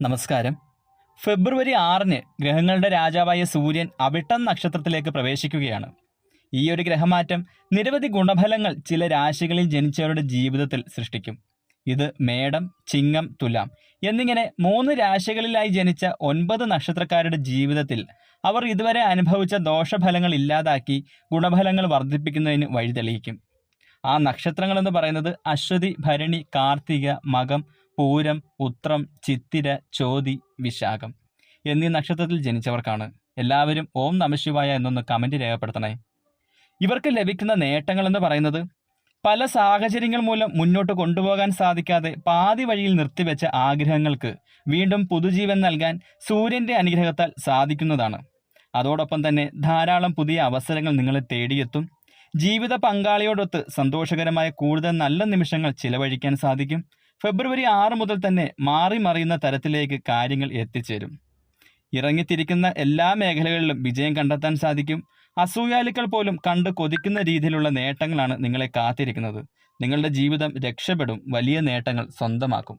നമസ്കാരം. ഫെബ്രുവരി 6-ന് ഗ്രഹങ്ങളുടെ രാജാവായ സൂര്യൻ അവിട്ടം നക്ഷത്രത്തിലേക്ക് പ്രവേശിക്കുകയാണ്. ഈ ഒരു ഗ്രഹമാറ്റം നിരവധി ഗുണഫലങ്ങൾ ചില രാശികളിൽ ജനിച്ചവരുടെ ജീവിതത്തിൽ സൃഷ്ടിക്കും. ഇത് മേടം, ചിങ്ങം, തുലാം എന്നിങ്ങനെ 3 രാശികളിലായി ജനിച്ച 9 നക്ഷത്രക്കാരുടെ ജീവിതത്തിൽ അവർ ഇതുവരെ അനുഭവിച്ച ദോഷഫലങ്ങൾ ഇല്ലാതാക്കി ഗുണഫലങ്ങൾ വർദ്ധിപ്പിക്കുന്നതിന് വഴിതെളിയിക്കും. ആ നക്ഷത്രങ്ങളെന്ന് പറയുന്നത് അശ്വതി, ഭരണി, കാർത്തിക, മകം, പൂരം, ഉത്രം, ചിത്തിര, ചോതി, വിശാഖം എന്നീ നക്ഷത്രത്തിൽ ജനിച്ചവർക്കാണ്. എല്ലാവരും ഓം നമഃശിവായ എന്നൊന്ന് കമന്റ് രേഖപ്പെടുത്തണേ. ഇവർക്ക് ലഭിക്കുന്ന നേട്ടങ്ങൾ എന്ന് പറയുന്നത് പല സാഹചര്യങ്ങൾ മൂലം മുന്നോട്ട് കൊണ്ടുപോകാൻ സാധിക്കാതെ പാതി വഴിയിൽ നിർത്തിവെച്ച ആഗ്രഹങ്ങൾക്ക് വീണ്ടും പുതുജീവൻ നൽകാൻ സൂര്യന്റെ അനുഗ്രഹത്താൽ സാധിക്കുന്നതാണ്. അതോടൊപ്പം തന്നെ ധാരാളം പുതിയ അവസരങ്ങൾ നിങ്ങളെ തേടിയെത്തും. ജീവിത പങ്കാളിയോടൊത്ത് സന്തോഷകരമായ കൂടുതൽ നല്ല നിമിഷങ്ങൾ ചിലവഴിക്കാൻ സാധിക്കും. ഫെബ്രുവരി 6 മുതൽ തന്നെ മാറി മറിയുന്ന തരത്തിലേക്ക് കാര്യങ്ങൾ എത്തിച്ചേരും. ഇറങ്ങിത്തിരിക്കുന്ന എല്ലാ മേഖലകളിലും വിജയം കണ്ടെത്താൻ സാധിക്കും. അസൂയാലുക്കൾ പോലും കണ്ട് കൊതിക്കുന്ന രീതിയിലുള്ള നേട്ടങ്ങളാണ് നിങ്ങളെ കാത്തിരിക്കുന്നത്. നിങ്ങളുടെ ജീവിതം രക്ഷപ്പെടും, വലിയ നേട്ടങ്ങൾ സ്വന്തമാക്കും.